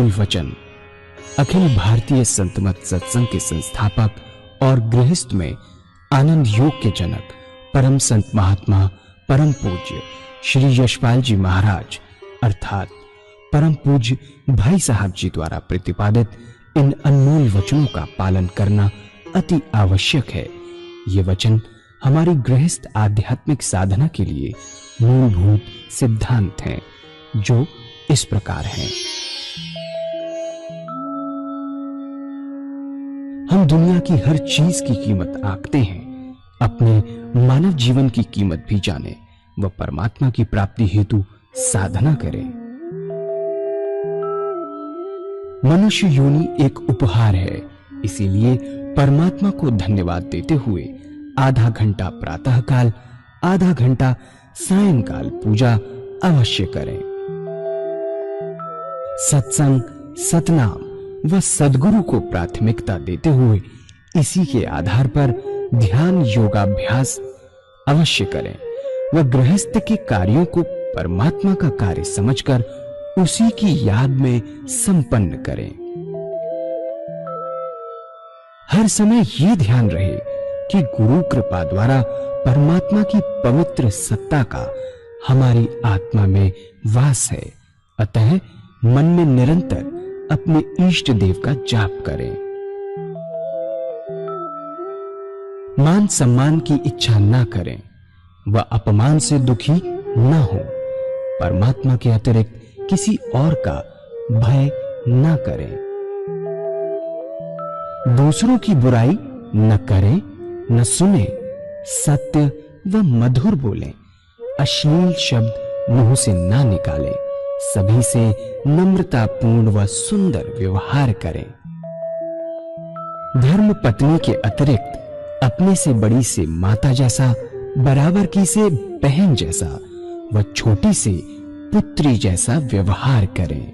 अनमोल वचन अखिल भारतीय संत मत सत्संग के संस्थापक और गृहस्थ में आनंद योग के जनक परम संत महात्मा परम पूज्य श्री यशपाल जी महाराज अर्थात परम पूज्य भाई साहब जी द्वारा प्रतिपादित इन अनमोल वचनों का पालन करना अति आवश्यक है। ये वचन हमारी गृहस्थ आध्यात्मिक साधना के लिए मूलभूत सिद्धांत हैं, जो इस प्रकार हैं। हम दुनिया की हर चीज की कीमत आंकते हैं, अपने मानव जीवन की कीमत भी जाने व परमात्मा की प्राप्ति हेतु साधना करें। मनुष्य योनि एक उपहार है, इसीलिए परमात्मा को धन्यवाद देते हुए आधा घंटा प्रातःकाल, आधा घंटा सायंकाल पूजा अवश्य करें। सत्संग, सतनाम व सद्गुरु को प्राथमिकता देते हुए इसी के आधार पर ध्यान योगाभ्यास अवश्य करें व गृहस्थ के कार्यों को परमात्मा का कार्य समझकर उसी की याद में संपन्न करें। हर समय ये ध्यान रहे कि गुरु कृपा द्वारा परमात्मा की पवित्र सत्ता का हमारी आत्मा में वास है, अतः मन में निरंतर अपने इष्ट देव का जाप करें। मान सम्मान की इच्छा न करें व अपमान से दुखी न हो। परमात्मा के अतिरिक्त किसी और का भय न करें। दूसरों की बुराई न करें, न सुने, सत्य व मधुर बोलें, अश्लील शब्द मुंह से ना निकालें, सभी से नम्रतापूर्ण व सुंदर व्यवहार करें। धर्म पत्नी के अतिरिक्त अपने से बड़ी से माता जैसा, बराबर की से बहन जैसा व छोटी से पुत्री जैसा व्यवहार करें।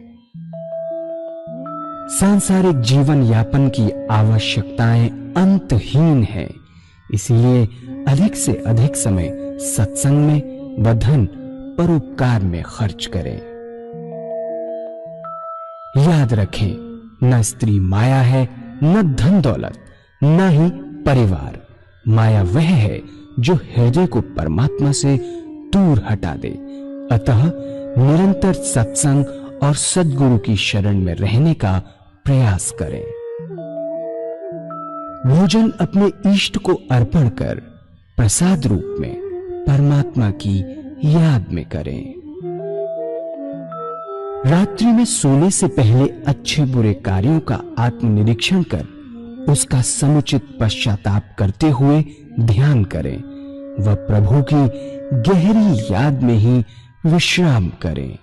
सांसारिक जीवन यापन की आवश्यकताएं अंतहीन है, इसलिए अधिक से अधिक समय सत्संग में व धन परोपकार में खर्च करें। याद रखें, न स्त्री माया है, न धन दौलत, न ही परिवार। माया वह है जो हृदय को परमात्मा से दूर हटा दे। अतः निरंतर सत्संग और सद्गुरु की शरण में रहने का प्रयास करें। भोजन अपने इष्ट को अर्पण कर प्रसाद रूप में परमात्मा की याद में करें। रात्रि में सोने से पहले अच्छे बुरे कार्यों का आत्मनिरीक्षण कर उसका समुचित पश्चाताप करते हुए ध्यान करें व प्रभु की गहरी याद में ही विश्राम करें।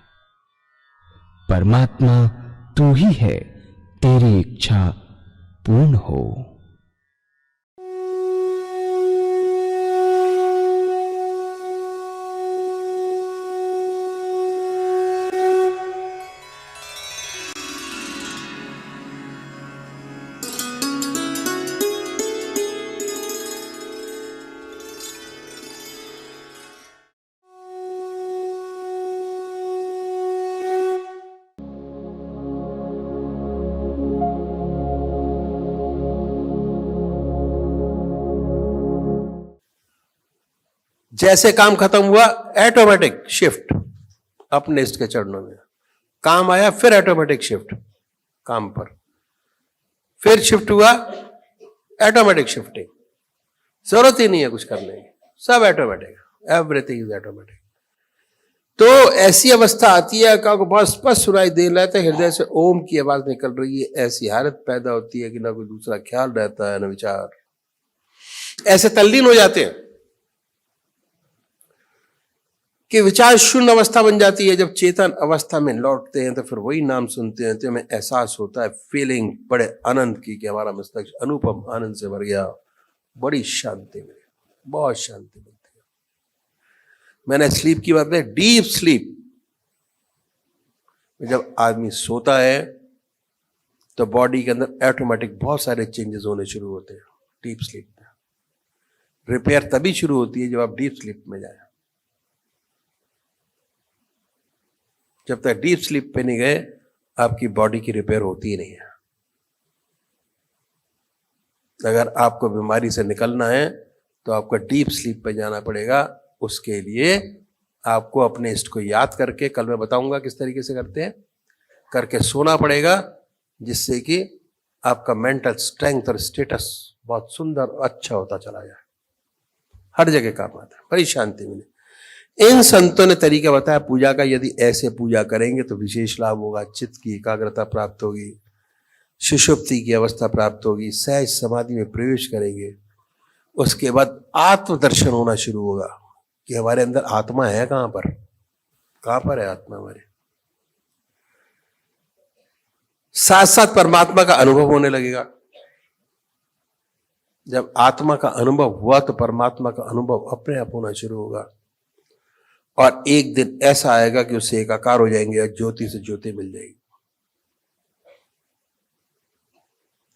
परमात्मा तू ही है, तेरी इच्छा पूर्ण हो। जैसे काम खत्म हुआ, ऑटोमेटिक शिफ्ट अपने इष्ट के चरणों में। काम आया, फिर ऑटोमेटिक शिफ्ट काम पर, फिर शिफ्ट हुआ, ऑटोमेटिक शिफ्टिंग। जरूरत ही नहीं है कुछ करने की, सब ऑटोमेटिक, एवरीथिंग इज ऑटोमेटिक। तो ऐसी अवस्था आती है का बहुत स्पष्ट सुनाई दे रहा है, हृदय से ओम की आवाज निकल रही है। ऐसी हालत पैदा होती है कि ना कोई दूसरा ख्याल रहता है, ना विचार, ऐसे तल्लीन हो जाते हैं कि विचार शून्य अवस्था बन जाती है। जब चेतन अवस्था में लौटते हैं तो फिर वही नाम सुनते हैं तो हमें एहसास होता है, फीलिंग बड़े आनंद की कि हमारा मस्तिष्क अनुपम आनंद से भर गया, बड़ी शांति मिली, बहुत शांति मिलती है। मैंने स्लीप की बात है, डीप स्लीप में जब आदमी सोता है तो बॉडी के अंदर ऑटोमेटिक बहुत सारे चेंजेस होने शुरू होते हैं। डीप स्लीप में रिपेयर तभी शुरू होती है जब आप डीप स्लीप में जाए। जब तक डीप स्लीप पे नहीं गए आपकी बॉडी की रिपेयर होती ही नहीं है। अगर आपको बीमारी से निकलना है तो आपको डीप स्लीप पे जाना पड़ेगा। उसके लिए आपको अपने इष्ट को याद करके, कल मैं बताऊंगा किस तरीके से करते हैं, करके सोना पड़ेगा, जिससे कि आपका मेंटल स्ट्रेंथ और स्टेटस बहुत सुंदर और अच्छा होता चला जाए। हर जगह काम आता है, बड़ी शांति मिले। इन संतों ने तरीका बताया पूजा का, यदि ऐसे पूजा करेंगे तो विशेष लाभ होगा। चित्त की एकाग्रता प्राप्त होगी, सुषुप्ति की अवस्था प्राप्त होगी, सहज समाधि में प्रवेश करेंगे। उसके बाद आत्मदर्शन होना शुरू होगा कि हमारे अंदर आत्मा है कहां पर है आत्मा हमारे। साथ साथ परमात्मा का अनुभव होने लगेगा। जब आत्मा का अनुभव हुआ तो परमात्मा का अनुभव अपने आप होना शुरू होगा, और एक दिन ऐसा आएगा कि उससे एकाकार हो जाएंगे और ज्योति से ज्योति मिल जाएगी।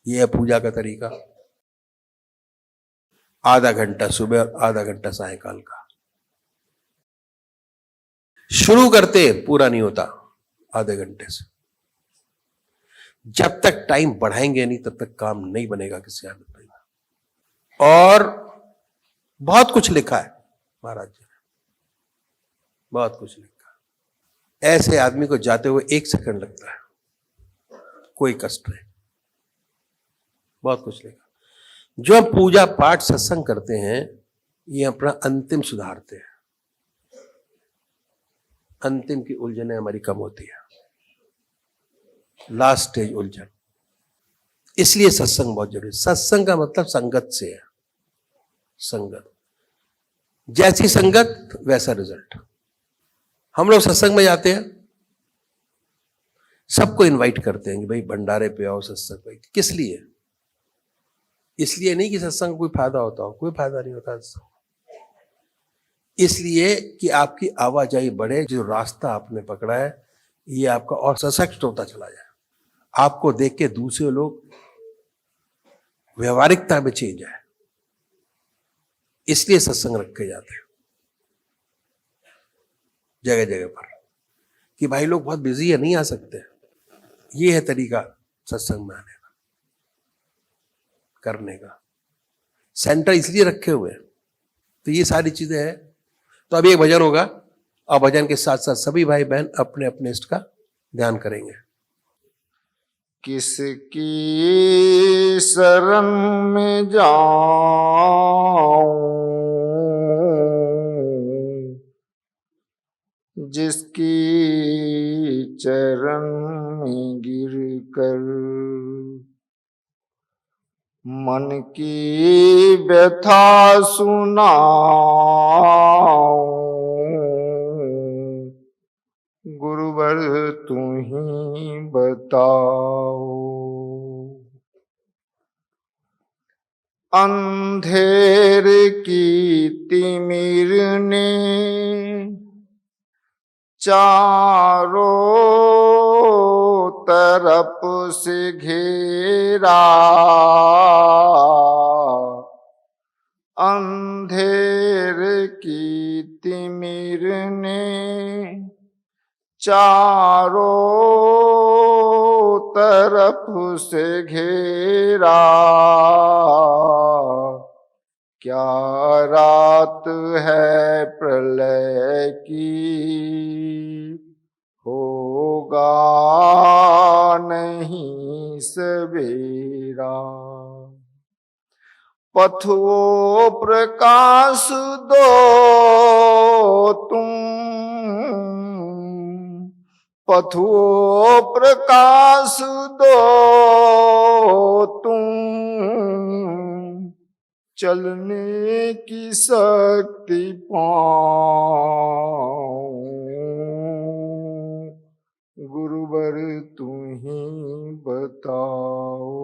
यह है पूजा का तरीका। आधा घंटा सुबह और आधा घंटा सायंकाल का शुरू करते, पूरा नहीं होता आधे घंटे से। जब तक टाइम बढ़ाएंगे नहीं तब तक काम नहीं बनेगा किसी हालत में। और बहुत कुछ लिखा है महाराज जी ने, बहुत कुछ लिखा। ऐसे आदमी को जाते हुए 1 सेकंड लगता है, कोई कष्ट नहीं, बहुत कुछ लिखा। जो हम पूजा पाठ सत्संग करते हैं ये अपना अंतिम सुधारते हैं। अंतिम की उलझने हमारी कम होती है, लास्ट स्टेज उलझन। इसलिए सत्संग बहुत जरूरी। सत्संग का मतलब संगत से है। संगत, जैसी संगत वैसा रिजल्ट। हम लोग सत्संग में जाते हैं, सबको इनवाइट करते हैं कि भाई भंडारे पे आओ, सत्संग पे। किस लिए? इसलिए नहीं कि सत्संग कोई फायदा होता हो, कोई फायदा नहीं होता सत्संग। इसलिए कि आपकी आवाजाही बढ़े, जो रास्ता आपने पकड़ा है ये आपका और सशक्त होता चला जाए। आपको देख के दूसरे लोग व्यवहारिकता में चेंज आए, इसलिए सत्संग रखे जाते हैं जगह जगह पर, कि भाई लोग बहुत बिजी है, नहीं आ सकते। ये है तरीका सत्संग में आने का, करने का। सेंटर इसलिए रखे हुए हैं। तो ये सारी चीजें हैं। तो अभी एक भजन होगा, और भजन के साथ साथ सभी भाई बहन अपने अपने इष्ट का ध्यान करेंगे। किसकी शरण में जाऊं, जिसकी चरण में गिर कर मन की व्यथा सुनाऊं। गुरुवर तू ही बताओ। अंधेर की तिमिर ने चारों तरफ से घेरा, अंधेर की तिमिर ने चारों तरफ से घेरा। क्या रात है प्रलय की, होगा नहीं सवेरा। पथों प्रकाश दो तुम, पथों प्रकाश दो तुम, चलने की शक्ति पाऊं। गुरुवर तू ही बताओ।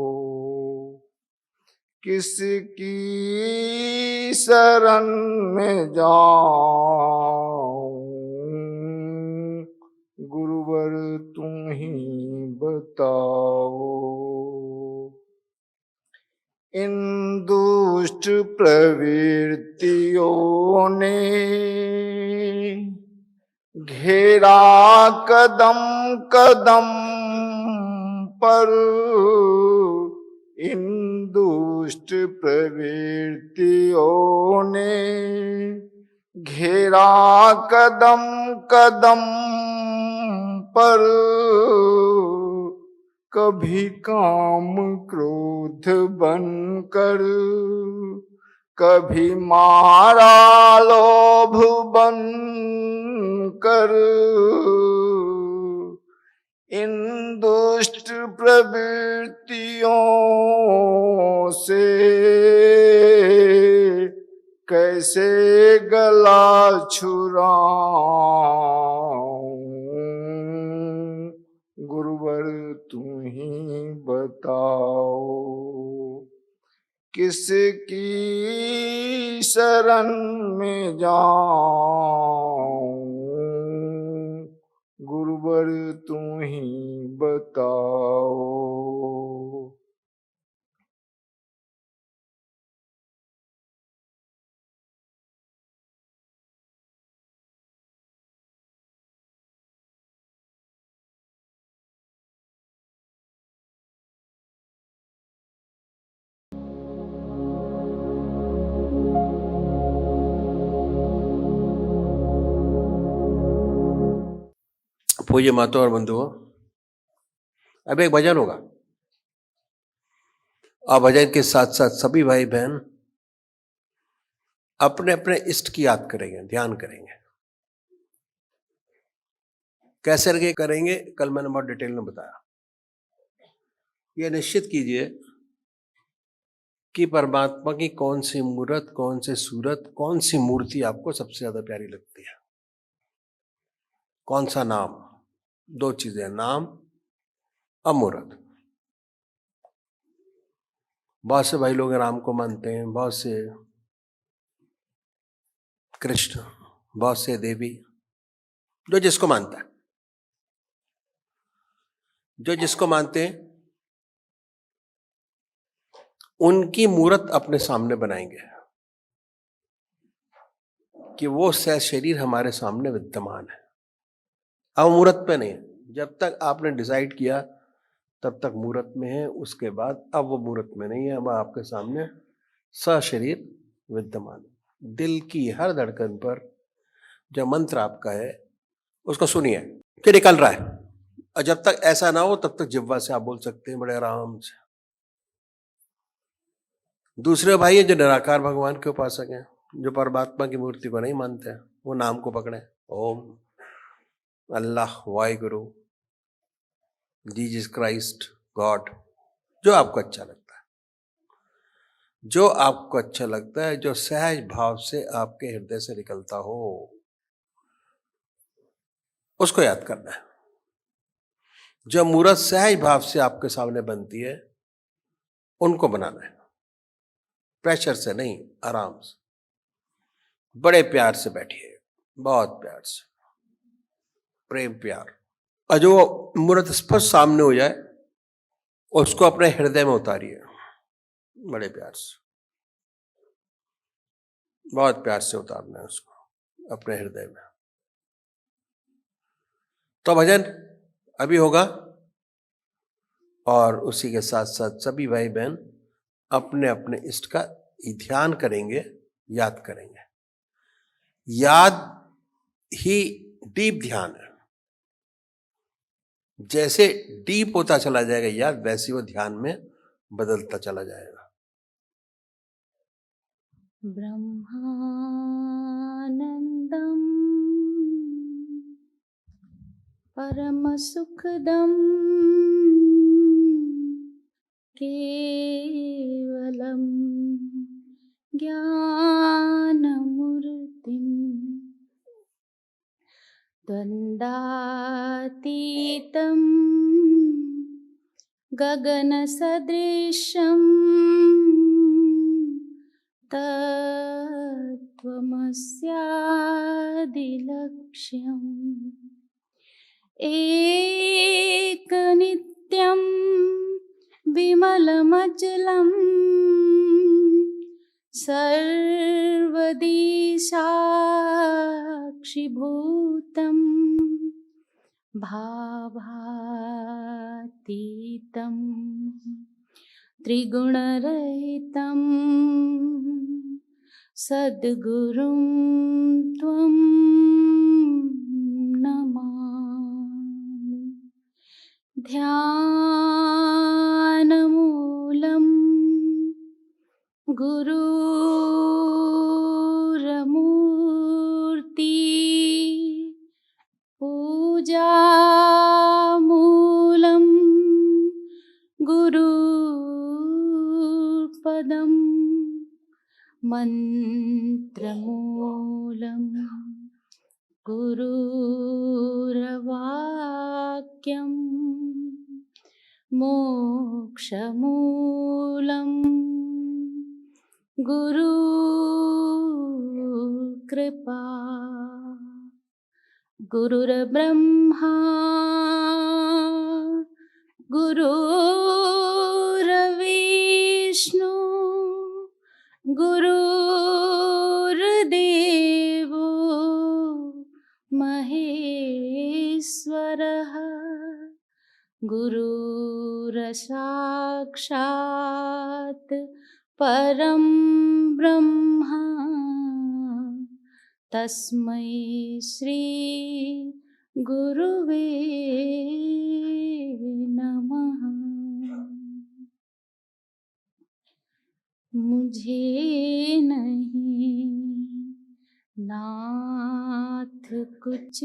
किसकी शरण में जाऊं, गुरुवर तू ही बताओ। इन दुष्ट प्रवृत्तियों ने घेरा कदम कदम, पर इन दुष्ट प्रवृत्तियों ने घेरा कदम कदम पर, कभी काम क्रोध बनकर, कभी मारा लोभ बनकर, इन दुष्ट प्रवृत्तियों से कैसे गला छुड़ाऊं, गुरुवर तू ही बताओ। किसकी शरण में जाऊं, गुरुवर तू ही बताओ। पूज्य माता और बंधुओं, अब एक भजन होगा और भजन के साथ साथ सभी भाई बहन अपने अपने इष्ट की याद करेंगे, ध्यान करेंगे। कैसे करके करेंगे, कल मैंने बहुत डिटेल में बताया। ये निश्चित कीजिए कि परमात्मा की कौन सी मूर्त, कौन से सूरत, कौन सी मूर्ति आपको सबसे ज्यादा प्यारी लगती है। कौन सा नाम, दो चीजें, नाम और मूर्त। बहुत से भाई लोग राम को मानते हैं, बहुत से कृष्ण, बहुत से देवी, जो जिसको मानता है। जो जिसको मानते हैं उनकी मूर्त अपने सामने बनाएंगे कि वो सह शरीर हमारे सामने विद्यमान है। अब मूर्त पे नहीं, जब तक आपने डिसाइड किया तब तक मूर्त में है, उसके बाद अब वो मूर्त में नहीं है, अब आपके सामने सशरीर विद्यमान है। दिल की हर धड़कन पर जो मंत्र आपका है उसको सुनिए कि निकल रहा है, और जब तक ऐसा ना हो तब तक जिह्वा से आप बोल सकते हैं बड़े आराम से। दूसरे भाई है जो निराकार भगवान के उपासक हैं, जो परमात्मा की मूर्ति को नहीं मानते हैं, वो नाम को पकड़े, ओम, अल्लाह, वाहिगुरु, जीसस क्राइस्ट, गॉड, जो आपको अच्छा लगता है। जो आपको अच्छा लगता है, जो सहज भाव से आपके हृदय से निकलता हो, उसको याद करना है। जो मूर्त सहज भाव से आपके सामने बनती है उनको बनाना है, प्रेशर से नहीं, आराम से, बड़े प्यार से बैठिए, बहुत प्यार से, प्रेम प्यार। और जो मूर्त स्पष्ट सामने हो जाए उसको अपने हृदय में उतारिए, बड़े प्यार से, बहुत प्यार से उतारना है उसको अपने हृदय में। तो भजन अभी होगा और उसी के साथ साथ सभी भाई बहन अपने अपने इष्ट का ध्यान करेंगे, याद करेंगे। याद ही डीप ध्यान है। जैसे डीप होता चला जाएगा याद, वैसे वो ध्यान में बदलता चला जाएगा। ब्रह्मानंदम परम सुखदम केवलम ज्ञानमूर्तिम द्वंद्वातीतं गगनसदृशं तत्त्वमस्यादिलक्ष्यम् एकनित्यं विमलमचलं सर्वदी साक्षिभूतं भावातीतं त्रिगुणातीतं त्रिगुणरहितं सद्गुरुं त्वं नमामि। ध्यानमूलं गुरुरमूर्ति पूजामूलं गुरुपदं मन्त्रमूलं गुरुर्वाक्यं मोक्षमूलं गुरुकृपा। गुरुर्ब्रह्मा गुरुर्विष्णु गुरुर्देवो महेश्वरः गुरुर्साक्षात् परं ब्रह्म तस्मै श्री गुरुवे नमः। मुझे नहीं नाथ कुछ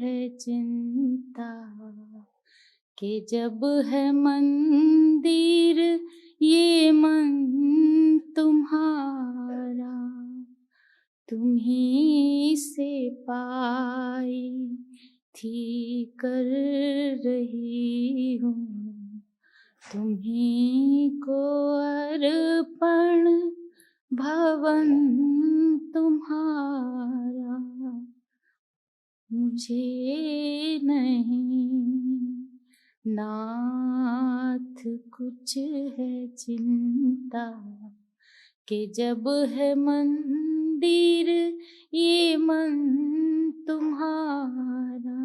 है चिंता कि जब है मंदिर ये मन तुम्हारा, तुम्हीं से पाई थी कर रही हूँ, तुम्हीं को अर्पण भवन तुम्हारा। मुझे नहीं नाथ कुछ है चिंता कि जब है मंदिर ये मन तुम्हारा।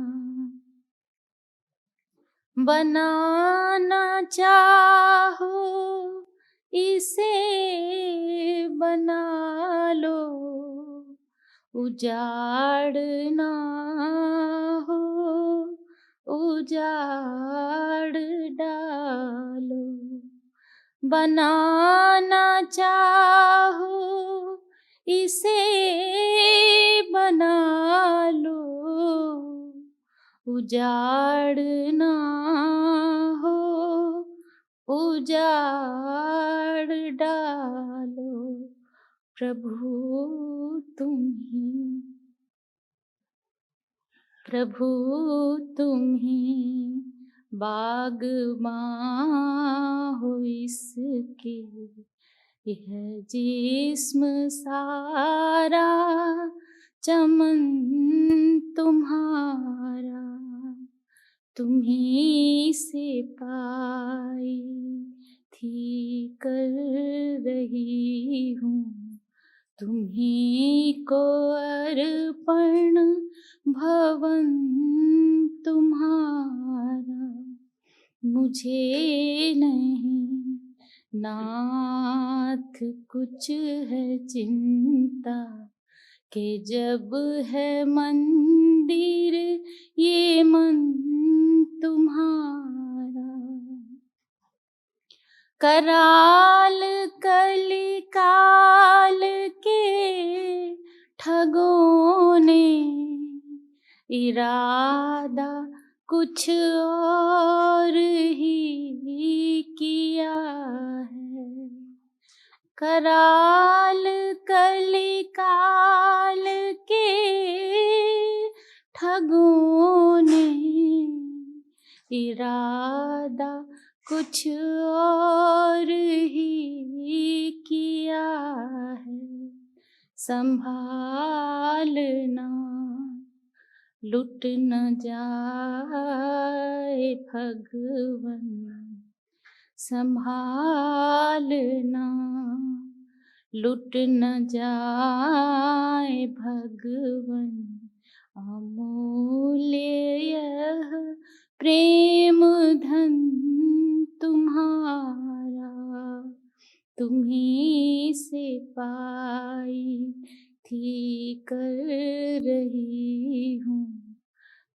बनाना चाहो इसे बना लो, उजाड़ना हो उजाड़ डालो। बनाना चाहो इसे बना लो, उजाड़ना हो उजाड़ डालो। प्रभु तुम्ही बागबां हो इसके, यह जिस्म सारा चमन तुम्हारा। तुम्हीं से पाई थी कर रही हूँ, तुम्हीं को अर्पण भवन तुम्हारा। मुझे नहीं नाथ कुछ है चिंता कि जब है मंदिर ये मन तुम्हारा। कराल कलिकाल के ठगों ने इरादा कुछ और ही किया है। कराल कलिकाल के ठगों ने इरादा कुछ और ही किया है। संभालना लुट न जाए भगवन, संभालना लुट न जाए भगवन। अमूल्य यह प्रेम धन तुम्हीं से पाई थी कर रही हूँ,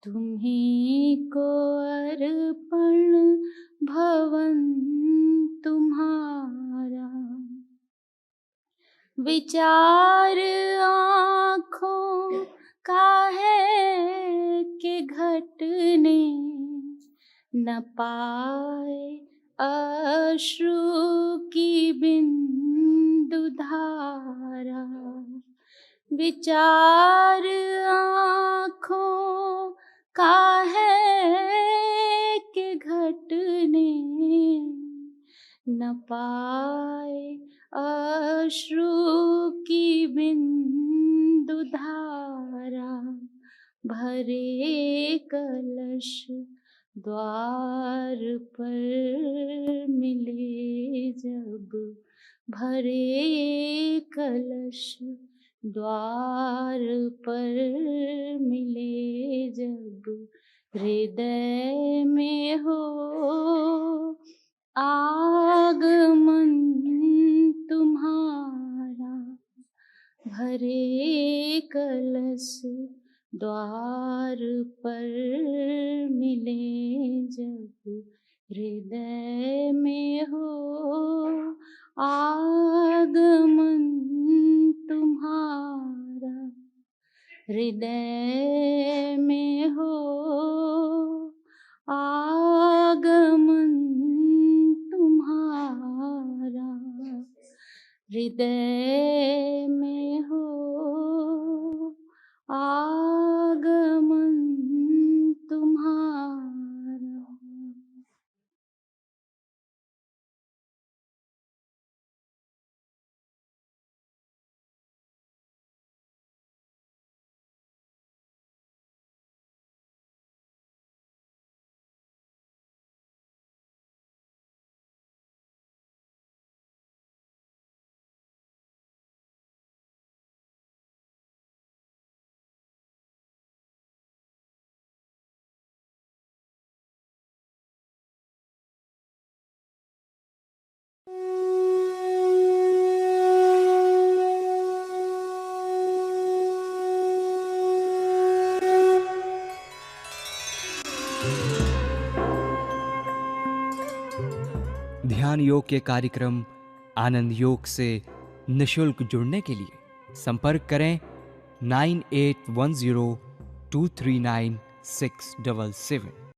तुम्हीं को अर्पण भवन तुम्हारा। विचार आँखों का है कि घटने न पाए अश्रु की बिंदु धारा। विचार आँखों का है कि घटने न पाए अश्रु की बिंदु धारा। भरे कलश द्वार पर मिले जब, भरे कलश द्वार पर मिले जब, हृदय में हो आगमन तुम्हारा। भरे कलश द्वार पर मिले जब, हृदय में हो आगमन तुम्हारा। हृदय में हो आगमन तुम्हारा। हृदय में हो आगमन तुम्हारा। ध्यान योग के कार्यक्रम आनंद योग से निशुल्क जुड़ने के लिए संपर्क करें 9810239677।